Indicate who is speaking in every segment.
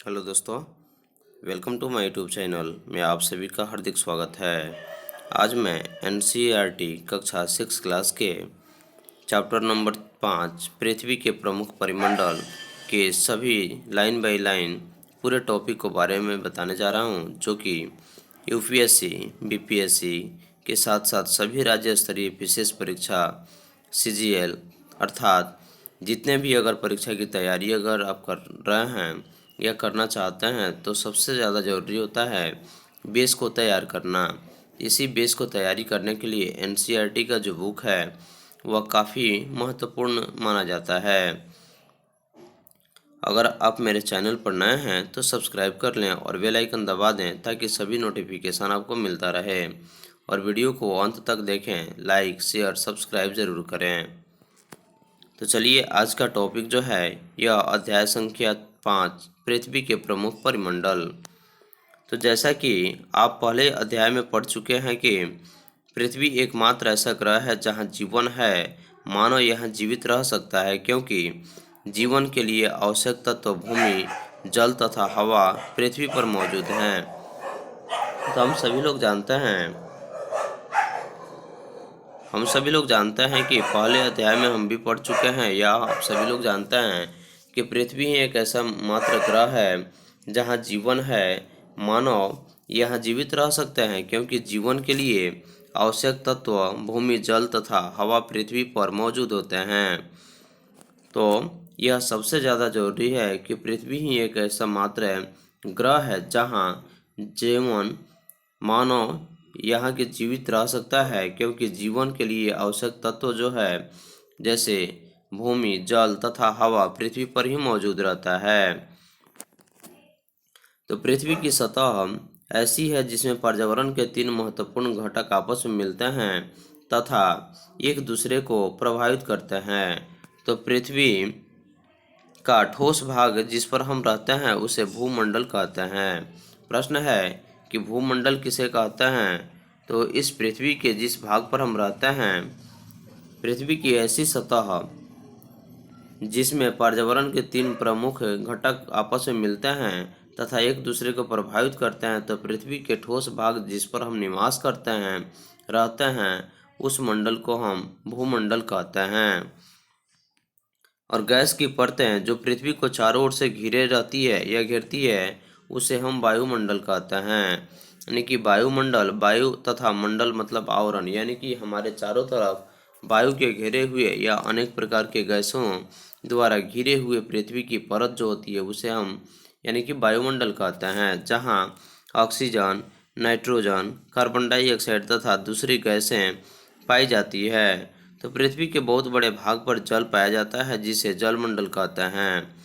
Speaker 1: Hello दोस्तों, welcome to my YouTube channel में आप सभी का हार्दिक स्वागत है। आज मैं एनसीईआरटी कक्षा 6 क्लास के चैप्टर नंबर 5 पृथ्वी के प्रमुख परिमंडल के सभी लाइन बाय लाइन पूरे टॉपिक को बारे में बताने जा रहा हूं, जो कि यूपीएससी, बीपीएससी के साथ साथ सभी राज्य स्तरीय विशेष परीक्षा सीजीएल अर्थात जितने भी अगर परीक्षा की तैयारी अगर आप कर रहे हैं या करना चाहते हैं तो सबसे ज़्यादा ज़रूरी होता है बेस को तैयार करना। इसी बेस को तैयारी करने के लिए एनसीईआरटी का जो बुक है वह काफ़ी महत्वपूर्ण माना जाता है। अगर आप मेरे चैनल पर नए हैं तो सब्सक्राइब कर लें और बेल आइकन दबा दें ताकि सभी नोटिफिकेशन आपको मिलता रहे, और वीडियो को अंत तक देखें, लाइक शेयर सब्सक्राइब ज़रूर करें। तो चलिए आज का टॉपिक जो है यह अध्याय संख्या 5 पृथ्वी के प्रमुख परिमंडल। तो जैसा कि आप पहले अध्याय में पढ़ चुके हैं कि पृथ्वी एकमात्र ऐसा ग्रह है जहां जीवन है। मानव यहां जीवित रह सकता है क्योंकि जीवन के लिए आवश्यक तत्व भूमि, जल तथा हवा पृथ्वी पर मौजूद हैं। तो हम सभी लोग जानते हैं कि पहले अध्याय में हम भी पढ़ चुके हैं या आप सभी लोग जानते हैं कि पृथ्वी ही एक ऐसा मात्र ग्रह है जहां जीवन है। मानव यहाँ जीवित रह सकते हैं क्योंकि जीवन के लिए आवश्यक तत्व भूमि, जल तथा हवा पृथ्वी पर मौजूद होते हैं। तो यह सबसे ज़्यादा जरूरी है कि पृथ्वी ही एक ऐसा मात्र ग्रह है जहाँ जीवन मानव यहाँ के जीवित रह सकता है क्योंकि जीवन के लिए आवश्यक तत्व जो है जैसे भूमि, जल तथा हवा पृथ्वी पर ही मौजूद रहता है। तो पृथ्वी की सतह ऐसी है जिसमें पर्यावरण के 3 महत्वपूर्ण घटक आपस में मिलते हैं तथा एक दूसरे को प्रभावित करते हैं। तो पृथ्वी का ठोस भाग जिस पर हम रहते हैं उसे भूमंडल कहते हैं। प्रश्न है कि भूमंडल किसे कहते हैं? तो इस पृथ्वी के जिस भाग पर हम रहते हैं, पृथ्वी की ऐसी सतह जिसमें पर्यावरण के 3 प्रमुख घटक आपस में मिलते हैं तथा एक दूसरे को प्रभावित करते हैं, तो पृथ्वी के ठोस भाग जिस पर हम निवास करते हैं, रहते हैं, उस मंडल को हम भूमंडल कहते हैं। और गैस की परतें जो पृथ्वी को चारों ओर से घिरे रहती है या घेरती है उसे हम वायुमंडल कहते हैं। यानी कि वायुमंडल, वायु तथा मंडल मतलब आवरण, यानी कि हमारे चारों तरफ वायु के घेरे हुए या अनेक प्रकार के गैसों द्वारा घिरे हुए पृथ्वी की परत जो होती है उसे हम यानी कि वायुमंडल कहते हैं, जहाँ ऑक्सीजन, नाइट्रोजन, कार्बन डाइऑक्साइड तथा दूसरी गैसें पाई जाती है। तो पृथ्वी के बहुत बड़े भाग पर जल पाया जाता है जिसे जलमंडल कहते हैं।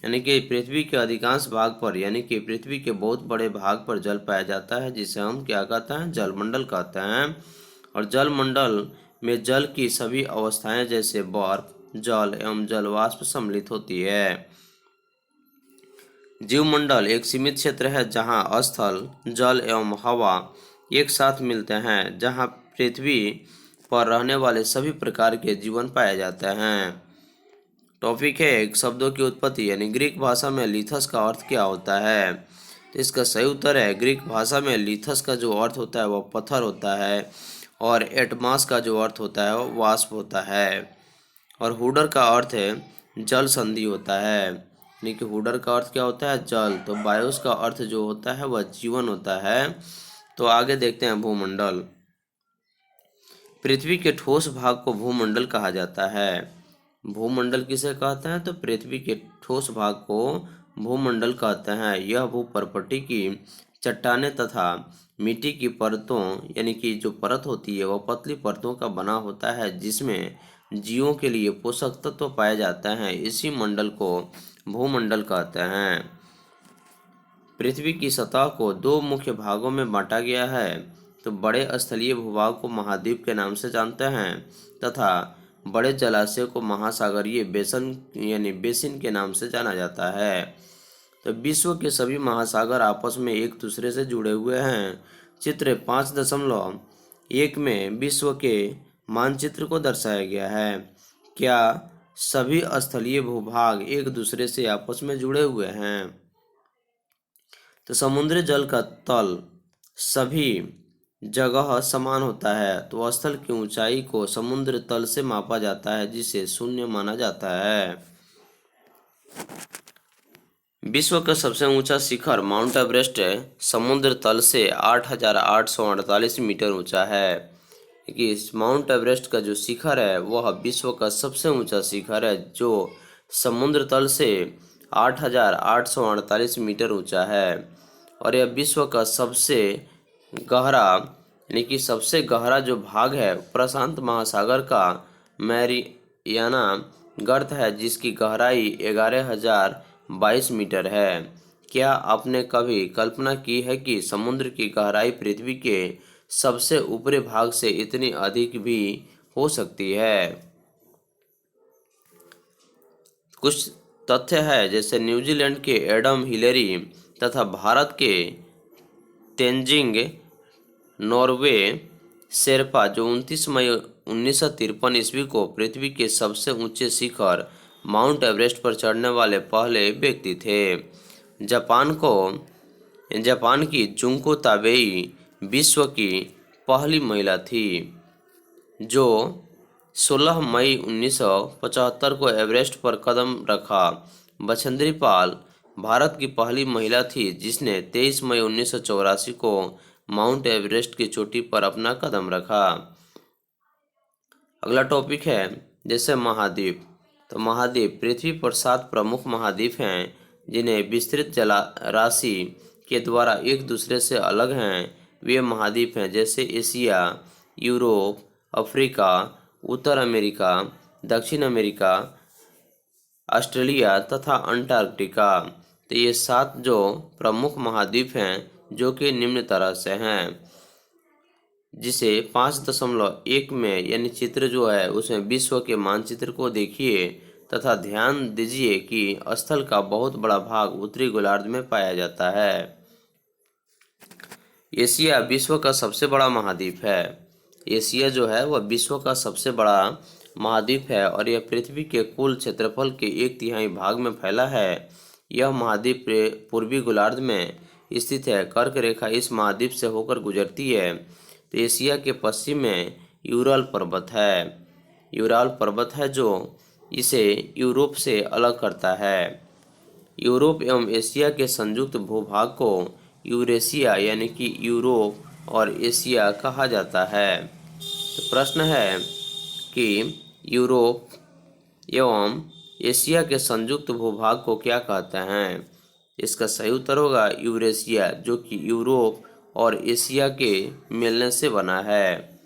Speaker 1: यानी कि पृथ्वी के अधिकांश भाग पर यानी कि पृथ्वी के बहुत बड़े भाग पर जल पाया जाता है जिसे हम क्या कहते हैं? जलमंडल कहते हैं। और जलमंडल में जल की सभी अवस्थाएं जैसे बर्फ, जल एवं जलवाष्प सम्मिलित होती है। जीवमंडल एक सीमित क्षेत्र है जहां स्थल, जल एवं हवा एक साथ मिलते हैं, जहां पृथ्वी पर रहने वाले सभी प्रकार के जीवन पाए जाते हैं। टॉपिक है एक शब्दों की उत्पत्ति, यानी ग्रीक भाषा में लिथस का अर्थ क्या होता है? तो इसका सही उत्तर है ग्रीक भाषा में लिथस का जो अर्थ होता है वह पत्थर होता है, और एटमास का जो अर्थ होता है वह वाष्प होता है, और हुडर का अर्थ है जल संधि होता है। यानी कि हुडर का अर्थ क्या होता है? जल। तो बायोस का अर्थ जो होता है वह जीवन होता है। तो आगे देखते हैं भूमंडल। पृथ्वी के ठोस भाग को भूमंडल कहा जाता है। भूमंडल किसे कहते हैं? तो पृथ्वी के ठोस भाग को भूमंडल कहते हैं। यह भूपर्पटी की चट्टानें तथा मिट्टी की परतों यानी कि जो परत होती है वह पतली परतों का बना होता है जिसमें जीवों के लिए पोषक तत्व पाए जाते हैं। इसी मंडल को भूमंडल कहते हैं। पृथ्वी की सतह को 2 मुख्य भागों में बांटा गया है। तो बड़े स्थलीय भूभाग को महाद्वीप के नाम से जानते हैं तथा बड़े जलाशय को महासागरीय बेसन यानी बेसिन के नाम से जाना जाता है। तो विश्व के सभी महासागर आपस में एक दूसरे से जुड़े हुए हैं। चित्र 5.1 में विश्व के मानचित्र को दर्शाया गया है। क्या सभी स्थलीय भूभाग एक दूसरे से आपस में जुड़े हुए हैं? तो समुद्री जल का तल सभी जगह समान होता है। तो स्थल की ऊंचाई को समुद्र तल से मापा जाता है, जिसे शून्य माना जाता है। विश्व का सबसे ऊंचा शिखर माउंट एवरेस्ट समुद्र तल से 8,848 मीटर ऊंचा है। कि इस माउंट एवरेस्ट का जो शिखर है वह विश्व का सबसे ऊंचा शिखर है, जो समुद्र तल से 8,848 मीटर ऊंचा है। और यह विश्व का सबसे गहरा यानी कि सबसे गहरा जो भाग है प्रशांत महासागर का मैरियाना गर्त है, जिसकी गहराई 11,022 मीटर है। क्या आपने कभी कल्पना की है कि समुद्र की गहराई पृथ्वी के सबसे ऊपरी भाग से इतनी अधिक भी हो सकती है? कुछ तथ्य है, जैसे न्यूजीलैंड के एडम हिलेरी तथा भारत के तेंजिंग नॉर्वे शेरपा, जो 29 मई 1953 ईस्वी को पृथ्वी के सबसे ऊंचे शिखर माउंट एवरेस्ट पर चढ़ने वाले पहले व्यक्ति थे। जापान की जुंको ताबेई विश्व की पहली महिला थी, जो 16 मई 1975 को एवरेस्ट पर कदम रखा। बछेंद्री पाल भारत की पहली महिला थी जिसने 23 मई 1984 को माउंट एवरेस्ट की चोटी पर अपना कदम रखा। अगला टॉपिक है जैसे महाद्वीप। तो महाद्वीप पृथ्वी पर 7 प्रमुख महाद्वीप हैं, जिन्हें विस्तृत जलराशि के द्वारा एक दूसरे से अलग हैं। वे महाद्वीप हैं जैसे एशिया, यूरोप, अफ्रीका, उत्तर अमेरिका, दक्षिण अमेरिका, ऑस्ट्रेलिया तथा अंटार्कटिका। तो ये 7 जो प्रमुख महाद्वीप हैं, जो कि निम्न तरह से हैं, जिसे 5.1 में यानी चित्र जो है उसमें विश्व के मानचित्र को देखिए तथा ध्यान दीजिए कि स्थल का बहुत बड़ा भाग उत्तरी गोलार्ध में पाया जाता है। एशिया विश्व का सबसे बड़ा महाद्वीप है। एशिया जो है वह विश्व का सबसे बड़ा महाद्वीप है और यह पृथ्वी के कुल क्षेत्रफल के 1/3 भाग में फैला है। यह महाद्वीप पूर्वी गोलार्ध में स्थित है। कर्क रेखा इस महाद्वीप से होकर गुजरती है। तो एशिया के पश्चिम में यूराल पर्वत है। यूराल पर्वत है जो इसे यूरोप से अलग करता है। यूरोप एवं एशिया के संयुक्त भूभाग को यूरेशिया यानी कि यूरोप और एशिया कहा जाता है। तो प्रश्न है कि यूरोप एवं एशिया के संयुक्त भूभाग को क्या कहते हैं? इसका सही उत्तर होगा यूरेशिया, जो कि यूरोप और एशिया के मिलने से बना है।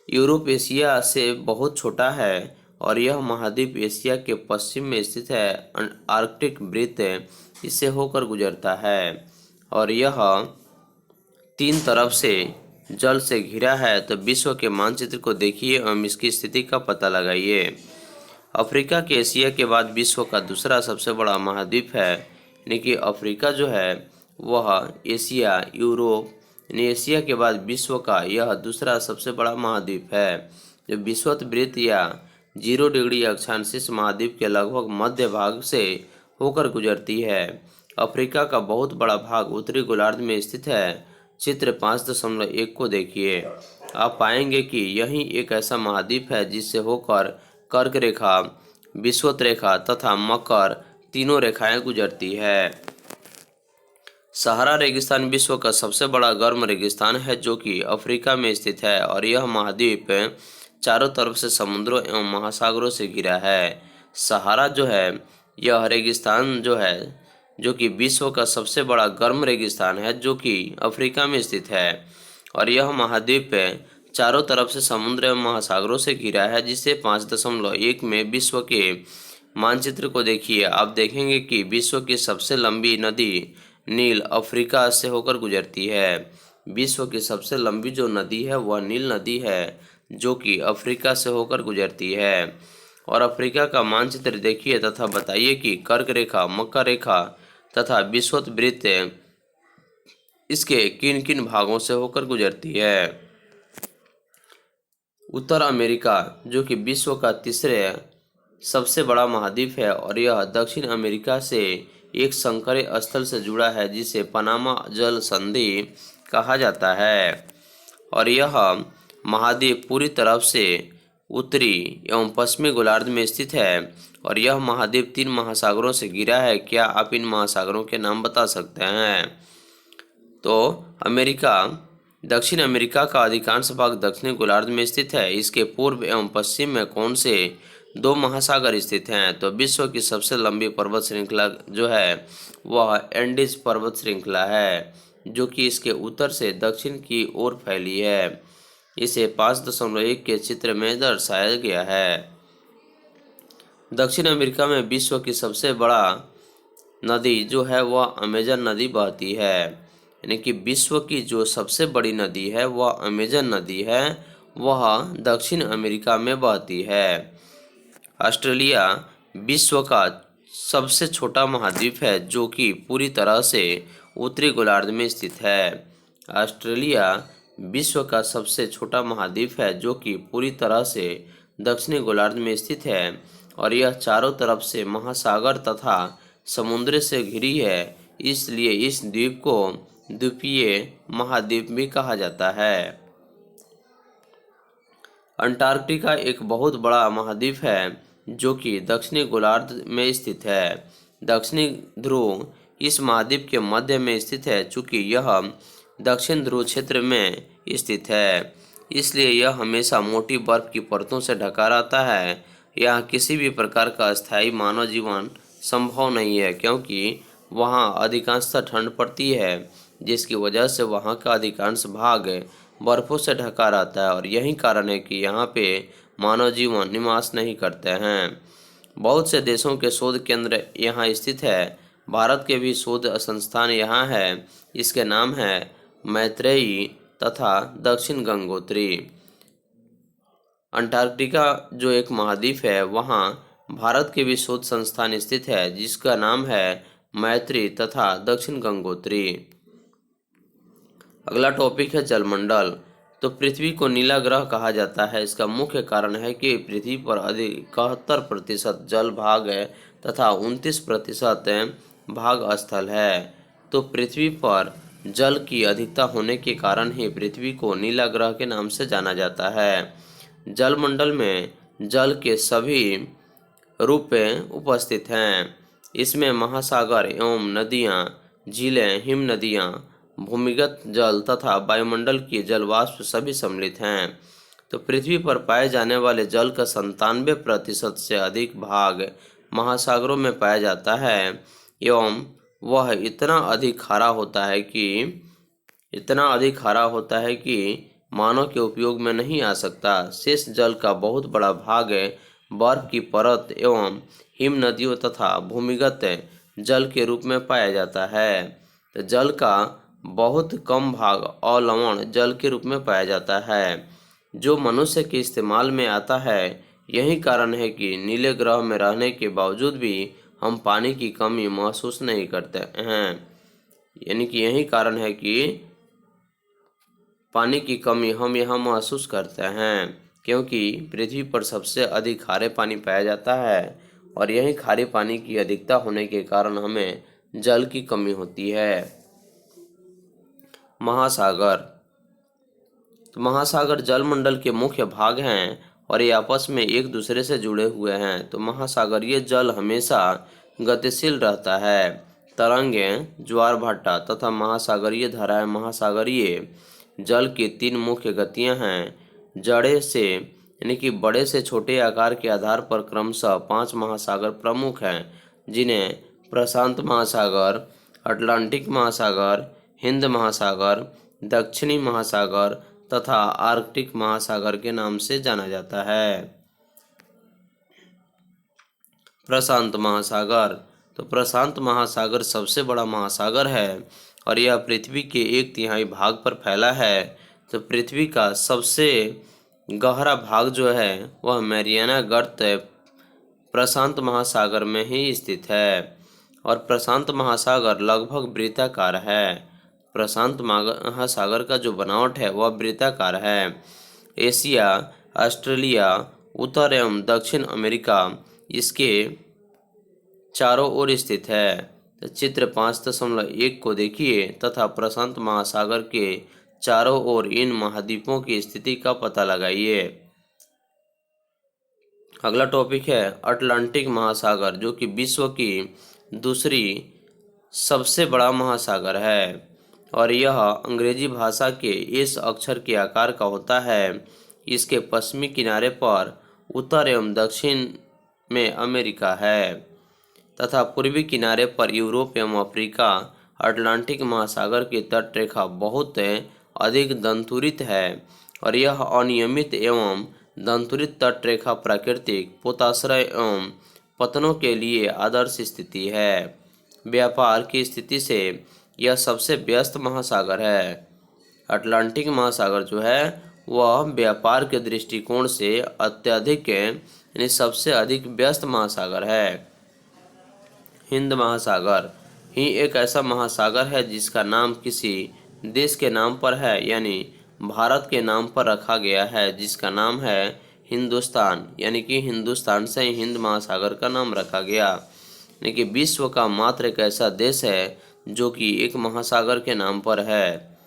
Speaker 1: यूरोप एशिया से बहुत छोटा है और यह महाद्वीप एशिया के पश्चिम में स्थित है। आर्कटिक वृत्त इससे होकर गुजरता है और यह 3 तरफ से जल से घिरा है। तो विश्व के मानचित्र को देखिए एवं इसकी स्थिति का पता लगाइए। अफ्रीका के एशिया के बाद विश्व का दूसरा सबसे बड़ा महाद्वीप है, यानी कि अफ्रीका जो है वह एशिया, यूरोप यानी एशिया के बाद विश्व का यह दूसरा सबसे बड़ा महाद्वीप है, जो विषुवत वृत्त या 0 डिग्री अक्षांश महाद्वीप के लगभग मध्य भाग से होकर गुजरती है। अफ्रीका का बहुत बड़ा भाग उत्तरी गोलार्ध में स्थित है। चित्र 5.1 को देखिए। आप पाएंगे कि यही एक ऐसा महाद्वीप है जिससे होकर कर्क रेखा, विषुवत रेखा तथा मकर तीनों रेखाएं गुजरती है। सहारा रेगिस्तान विश्व का सबसे बड़ा गर्म रेगिस्तान है, जो कि अफ्रीका में स्थित है और यह महाद्वीप चारों तरफ से समुद्रों एवं महासागरों से घिरा है। सहारा जो है यह रेगिस्तान जो है, जो कि विश्व का सबसे बड़ा गर्म रेगिस्तान है, जो कि अफ्रीका में स्थित है और यह महाद्वीप चारों तरफ से समुद्र एवं महासागरों से घिरा है, जिसे 5.1 में विश्व के मानचित्र को देखिए। आप देखेंगे कि विश्व की सबसे लंबी नदी नील अफ्रीका से होकर गुजरती है। विश्व की सबसे लंबी जो नदी है वह नील नदी है, जो कि अफ्रीका से होकर गुजरती है। और अफ्रीका का मानचित्र देखिए तथा बताइए कि कर्क रेखा, मकर रेखा तथा विषुवत वृत्त इसके किन किन भागों से होकर गुजरती है। उत्तर अमेरिका, जो कि विश्व का तीसरे सबसे बड़ा महाद्वीप है और यह दक्षिण अमेरिका से एक संकरे स्थल से जुड़ा है जिसे पनामा जल संधि कहा जाता है। और यह महाद्वीप पूरी तरफ से उत्तरी एवं पश्चिमी गोलार्ध में स्थित है और यह महाद्वीप 3 महासागरों से घिरा है। क्या आप इन महासागरों के नाम बता सकते हैं? तो अमेरिका दक्षिण अमेरिका का अधिकांश भाग दक्षिणी गोलार्ध में स्थित है। इसके पूर्व एवं पश्चिम में कौन से 2 महासागर स्थित हैं? तो विश्व की सबसे लंबी पर्वत श्रृंखला जो है वह एंडीज पर्वत श्रृंखला है, जो कि इसके उत्तर से दक्षिण की ओर फैली है। इसे 5.1 के चित्र में दर्शाया गया है। दक्षिण अमेरिका में विश्व की सबसे बड़ा नदी जो है वह अमेजन नदी बहती है, यानी कि विश्व की जो सबसे बड़ी नदी है वह अमेजन नदी है, वह दक्षिण अमेरिका में बहती है। ऑस्ट्रेलिया विश्व का सबसे छोटा महाद्वीप है जो कि पूरी तरह से उत्तरी गोलार्ध में स्थित है। ऑस्ट्रेलिया विश्व का सबसे छोटा महाद्वीप है जो कि पूरी तरह से दक्षिणी गोलार्ध में स्थित है और यह चारों तरफ से महासागर तथा समुद्र से घिरी है, इसलिए इस द्वीप को द्वीपीय महाद्वीप भी कहा जाता है। अंटार्कटिका एक बहुत बड़ा महाद्वीप है जो कि दक्षिणी गोलार्ध में स्थित है। दक्षिणी ध्रुव इस महाद्वीप के मध्य में स्थित है। चूँकि यह दक्षिण ध्रुव क्षेत्र में स्थित है, इसलिए यह हमेशा मोटी बर्फ की परतों से ढका रहता है। यहाँ किसी भी प्रकार का स्थायी मानव जीवन संभव नहीं है क्योंकि वहाँ अधिकांशतः ठंड पड़ती है, जिसकी वजह से वहाँ का अधिकांश भाग बर्फों से ढका रहता है और यही कारण है कि यहाँ पे मानव जीवन निवास नहीं करते हैं। बहुत से देशों के शोध केंद्र यहाँ स्थित है। भारत के भी शोध संस्थान यहाँ है। इसके नाम है मैत्रेयी तथा दक्षिण गंगोत्री। अंटार्कटिका जो एक महाद्वीप है वहाँ भारत के भी शोध संस्थान स्थित है जिसका नाम है मैत्री तथा दक्षिण गंगोत्री। अगला टॉपिक है जलमंडल। तो पृथ्वी को नीला ग्रह कहा जाता है। इसका मुख्य कारण है कि पृथ्वी पर अधिक 71% जल भाग है तथा 29% भाग स्थल है। तो पृथ्वी पर जल की अधिकता होने के कारण ही पृथ्वी को नीला ग्रह के नाम से जाना जाता है। जलमंडल में जल के सभी रूप उपस्थित हैं। इसमें महासागर एवं नदियाँ, झीलें, हिम नदियाँ, भूमिगत जल तथा वायुमंडल की जलवाष्प सभी सम्मिलित हैं। तो पृथ्वी पर पाए जाने वाले जल का 97% से अधिक भाग महासागरों में पाया जाता है एवं वह इतना अधिक खारा होता है कि मानव के उपयोग में नहीं आ सकता। शेष जल का बहुत बड़ा भाग बर्फ की परत एवं हिम नदियों तथा भूमिगत जल के रूप में पाया जाता है। तो जल का बहुत कम भाग अलवण जल के रूप में पाया जाता है जो मनुष्य के इस्तेमाल में आता है। यही कारण है कि नीले ग्रह में रहने के बावजूद भी हम पानी की कमी महसूस नहीं करते हैं। यानी कि यही कारण है कि पानी की कमी हम यहाँ महसूस करते हैं क्योंकि पृथ्वी पर सबसे अधिक खारे पानी पाया जाता है और यही खारे पानी की अधिकता होने के कारण हमें जल की कमी होती है। महासागर। तो महासागर जलमंडल के मुख्य भाग हैं और ये आपस में एक दूसरे से जुड़े हुए हैं। तो महासागरीय जल हमेशा गतिशील रहता है। तरंगें, ज्वार भाटा तथा महासागरीय धाराएं। महासागरीय जल की 3 मुख्य गतियां हैं। जड़े से यानी कि बड़े से छोटे आकार के आधार पर क्रमशः 5 महासागर प्रमुख हैं जिन्हें प्रशांत महासागर, अटलांटिक महासागर, हिंद महासागर, दक्षिणी महासागर तथा आर्कटिक महासागर के नाम से जाना जाता है। प्रशांत महासागर। तो प्रशांत महासागर सबसे बड़ा महासागर है और यह पृथ्वी के 1/3 भाग पर फैला है। तो पृथ्वी का सबसे गहरा भाग जो है वह मैरियाना गर्त प्रशांत महासागर में ही स्थित है और प्रशांत महासागर लगभग वृत्ताकार है। प्रशांत महासागर का जो बनावट है वह वृत्ताकार है। एशिया, ऑस्ट्रेलिया, उत्तर एवं दक्षिण अमेरिका इसके चारों ओर स्थित है। तो चित्र 5.1 को देखिए तथा प्रशांत महासागर के चारों ओर इन महाद्वीपों की स्थिति का पता लगाइए। अगला टॉपिक है अटलांटिक महासागर, जो कि विश्व की दूसरी सबसे बड़ा महासागर है और यह अंग्रेजी भाषा के इस अक्षर के आकार का होता है। इसके पश्चिमी किनारे पर उत्तर एवं दक्षिण में अमेरिका है तथा पूर्वी किनारे पर यूरोप एवं अफ्रीका। अटलांटिक महासागर की तटरेखा बहुत अधिक दंतुरित है और यह अनियमित एवं दंतुरित तटरेखा प्राकृतिक पोताश्रय एवं पतनों के लिए आदर्श स्थिति है। व्यापार की स्थिति से यह सबसे व्यस्त महासागर है। अटलांटिक महासागर जो है वह व्यापार के दृष्टिकोण से अत्यधिक यानी सबसे अधिक व्यस्त महासागर है। हिंद महासागर ही एक ऐसा महासागर है जिसका नाम किसी देश के नाम पर है, यानी भारत के नाम पर रखा गया है, जिसका नाम है हिंदुस्तान, यानी कि हिंदुस्तान से ही हिंद महासागर का नाम रखा गया। यानी कि विश्व का मात्र एक ऐसा देश है जो कि एक महासागर के नाम पर है।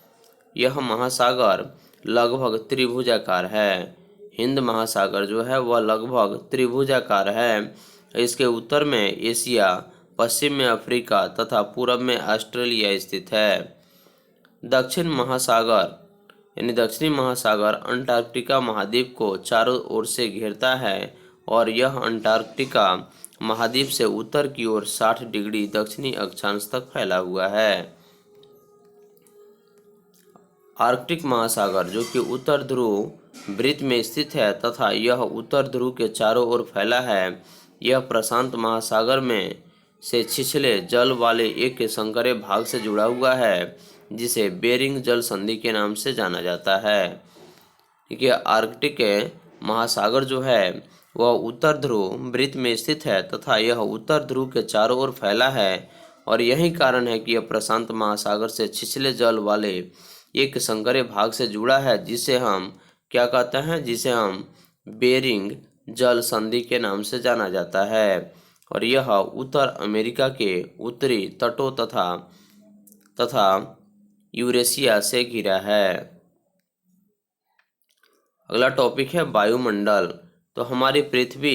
Speaker 1: यह महासागर लगभग त्रिभुजाकार है। हिंद महासागर जो है वह लगभग त्रिभुजाकार है। इसके उत्तर में एशिया, पश्चिम में अफ्रीका तथा पूर्व में ऑस्ट्रेलिया स्थित है। दक्षिण महासागर यानी दक्षिणी महासागर अंटार्कटिका महाद्वीप को चारों ओर से घेरता है और यह अंटार्कटिका महाद्वीप से उत्तर की ओर 60 डिग्री दक्षिणी अक्षांश तक फैला हुआ है। आर्कटिक महासागर जो कि उत्तर ध्रुव वृत्त में स्थित है तथा यह उत्तर ध्रुव के चारों ओर फैला है। यह प्रशांत महासागर में से छिछले जल वाले एक संकरे भाग से जुड़ा हुआ है जिसे बेरिंग जल संधि के नाम से जाना जाता है। देखिए आर्कटिक महासागर जो है वह उत्तर ध्रुव वृत्त में स्थित है तथा यह उत्तर ध्रुव के चारों ओर फैला है और यही कारण है कि यह प्रशांत महासागर से छिछले जल वाले एक संकरे भाग से जुड़ा है, जिसे हम क्या कहते हैं, जिसे हम बेरिंग जल संधि के नाम से जाना जाता है और यह उत्तर अमेरिका के उत्तरी तटों तथा यूरेशिया से घिरा है। अगला टॉपिक है वायुमंडल। तो हमारी पृथ्वी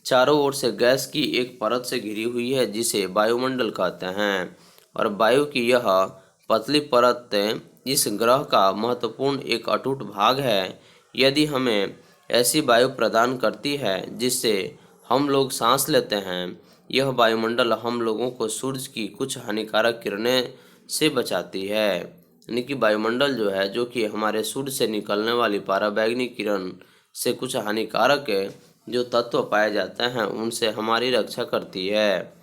Speaker 1: चारों ओर से गैस की एक परत से घिरी हुई है जिसे वायुमंडल कहते हैं और वायु की यह पतली परत इस ग्रह का महत्वपूर्ण एक अटूट भाग है। यदि हमें ऐसी वायु प्रदान करती है जिससे हम लोग सांस लेते हैं, यह वायुमंडल हम लोगों को सूर्य की कुछ हानिकारक किरणें से बचाती है। यानी कि वायुमंडल जो है, जो कि हमारे सूर्य से निकलने वाली पराबैंगनी किरण से कुछ हानिकारक जो तत्व पाए जाते हैं उनसे हमारी रक्षा करती है।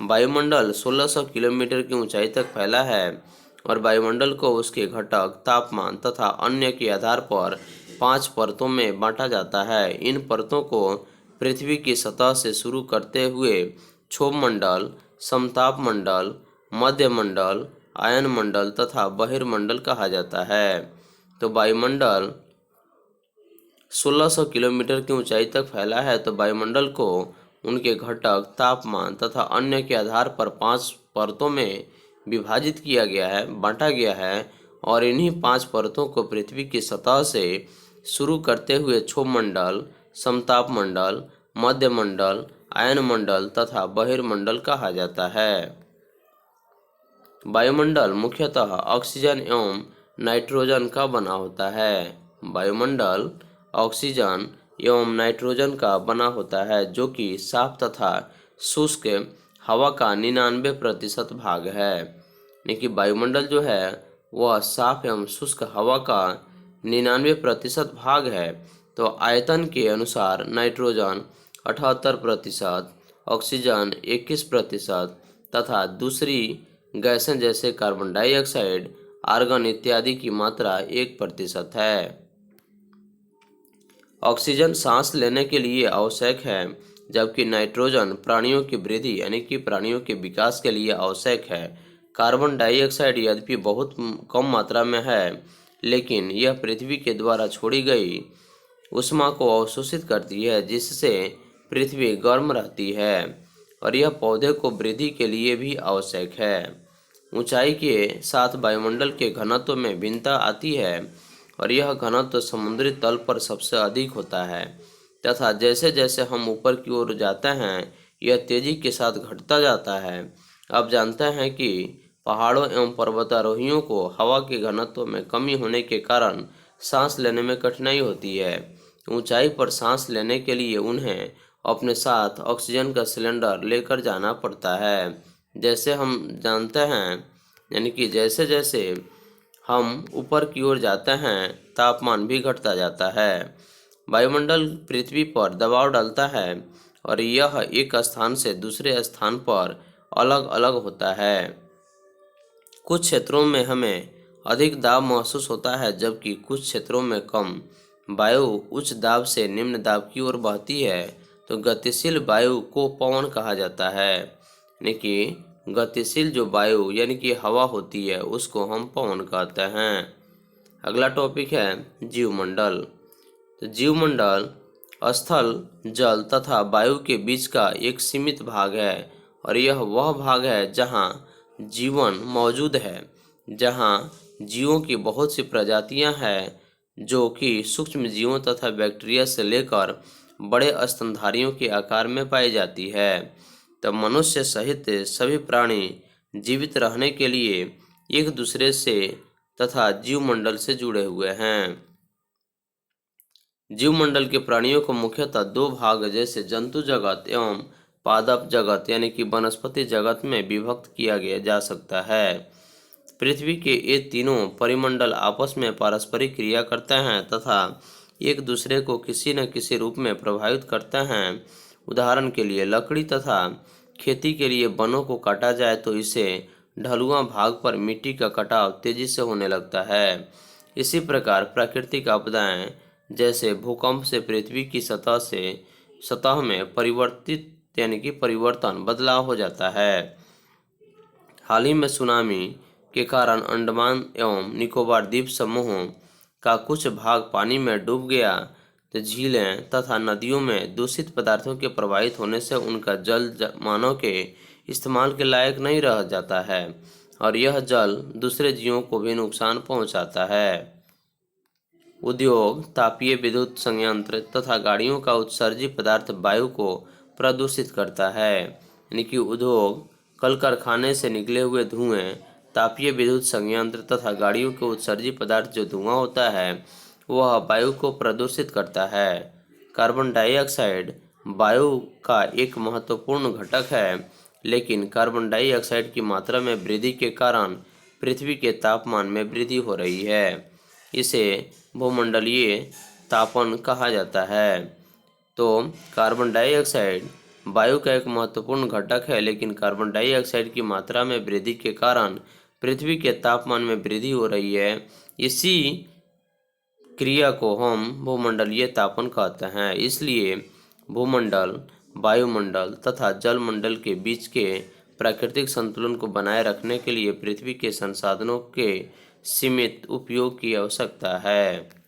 Speaker 1: वायुमंडल 1600 किलोमीटर की ऊंचाई तक फैला है और वायुमंडल को उसके घटक, तापमान तथा अन्य के आधार पर 5 परतों में बांटा जाता है। इन परतों को पृथ्वी की सतह से शुरू करते हुए क्षोभ मंडल, समताप मंडल, मध्य मंडल, आयन मंडल तथा बहिर्मंडल कहा जाता है। तो वायुमंडल 1600 किलोमीटर की ऊंचाई तक फैला है। तो वायुमंडल को उनके घटक, तापमान तथा अन्य के आधार पर 5 परतों में विभाजित किया गया है, बांटा गया है और इन्हीं 5 परतों को पृथ्वी की सतह से शुरू करते हुए क्षोभ मंडल, समताप मंडल, मध्य मंडल, आयन मंडल तथा बहिर्मंडल कहा जाता है। वायुमंडल मुख्यतः ऑक्सीजन एवं नाइट्रोजन का बना होता है। वायुमंडल ऑक्सीजन एवं नाइट्रोजन का बना होता है जो कि साफ तथा शुष्क हवा का 99% भाग है। लेकिन वायुमंडल जो है वह साफ एवं शुष्क हवा का 99% भाग है। तो आयतन के अनुसार नाइट्रोजन 78%, ऑक्सीजन 21% तथा दूसरी गैसें जैसे कार्बन डाइऑक्साइड, आर्गन इत्यादि की मात्रा 1% है। ऑक्सीजन सांस लेने के लिए आवश्यक है, जबकि नाइट्रोजन प्राणियों की वृद्धि यानी कि प्राणियों के विकास के लिए आवश्यक है। कार्बन डाइऑक्साइड यद्यपि बहुत कम मात्रा में है, लेकिन यह पृथ्वी के द्वारा छोड़ी गई ऊष्मा को अवशोषित करती है, जिससे पृथ्वी गर्म रहती है और यह पौधे को वृद्धि के लिए भी आवश्यक है। ऊंचाई के साथ वायुमंडल के घनत्व में भिन्नता आती है और यह घनत्व समुद्री तल पर सबसे अधिक होता है तथा जैसे जैसे हम ऊपर की ओर जाते हैं यह तेजी के साथ घटता जाता है। आप जानते हैं कि पहाड़ों एवं पर्वतारोहियों को हवा के घनत्व में कमी होने के कारण सांस लेने में कठिनाई होती है। ऊंचाई पर सांस लेने के लिए उन्हें अपने साथ ऑक्सीजन का सिलेंडर लेकर जाना पड़ता है। जैसे हम जानते हैं यानी कि जैसे जैसे हम ऊपर की ओर जाते हैं तापमान भी घटता जाता है। वायुमंडल पृथ्वी पर दबाव डालता है और यह एक स्थान से दूसरे स्थान पर अलग अलग होता है। कुछ क्षेत्रों में हमें अधिक दाब महसूस होता है जबकि कुछ क्षेत्रों में कम। वायु उच्च दाब से निम्न दाब की ओर बहती है तो गतिशील वायु को पवन कहा जाता है। यानी कि गतिशील जो वायु यानी कि हवा होती है उसको हम पवन कहते हैं। अगला टॉपिक है जीवमंडल। तो जीवमंडल स्थल, जल तथा वायु के बीच का एक सीमित भाग है और यह वह भाग है जहाँ जीवन मौजूद है, जहाँ जीवों की बहुत सी प्रजातियां हैं जो कि सूक्ष्म जीवों तथा बैक्टीरिया से लेकर बड़े स्तनधारियों के आकार में पाई जाती है। तब मनुष्य सहित सभी प्राणी जीवित रहने के लिए एक दूसरे से तथा जीवमंडल से जुड़े हुए हैं। जीवमंडल के प्राणियों को मुख्यतः दो भाग जैसे जंतु जगत एवं पादप जगत यानी कि वनस्पति जगत में विभक्त किया गया जा सकता है। पृथ्वी के ये तीनों परिमंडल आपस में पारस्परिक क्रिया करते हैं तथा एक दूसरे को किसी न किसी रूप में प्रभावित करते हैं। उदाहरण के लिए लकड़ी तथा खेती के लिए वनों को काटा जाए तो इसे ढलुआ भाग पर मिट्टी का कटाव तेजी से होने लगता है। इसी प्रकार प्राकृतिक आपदाएं जैसे भूकंप से पृथ्वी की सतह में परिवर्तन बदलाव हो जाता है। हाल ही में सुनामी के कारण अंडमान एवं निकोबार द्वीप समूहों का कुछ भाग पानी में डूब गया तो झीलें तथा नदियों में दूषित पदार्थों के प्रवाहित होने से उनका जल मानव के इस्तेमाल के लायक नहीं रह जाता है और यह जल दूसरे जीवों को भी नुकसान पहुंचाता है। उद्योग, तापीय विद्युत संयंत्र तथा गाड़ियों का उत्सर्जित पदार्थ वायु को प्रदूषित करता है। यानी कि उद्योग, कल कारखाने से निकले हुए धुएं, तापीय विद्युत संयंत्र तथा गाड़ियों के उत्सर्जित पदार्थ जो धुआं होता है वह वायु को प्रदूषित करता है। कार्बन डाइऑक्साइड वायु का एक महत्वपूर्ण घटक है, लेकिन कार्बन डाइऑक्साइड की मात्रा में वृद्धि के कारण पृथ्वी के तापमान में वृद्धि हो रही है। इसे भूमंडलीय तापन कहा जाता है। तो कार्बन डाइऑक्साइड वायु का एक महत्वपूर्ण घटक है, लेकिन कार्बन डाइऑक्साइड की मात्रा में वृद्धि के कारण पृथ्वी के तापमान में वृद्धि हो रही है। इसी क्रिया को हम भूमंडलीय तापन कहते हैं। इसलिए भूमंडल, वायुमंडल तथा जलमंडल के बीच के प्राकृतिक संतुलन को बनाए रखने के लिए पृथ्वी के संसाधनों के सीमित उपयोग की आवश्यकता है।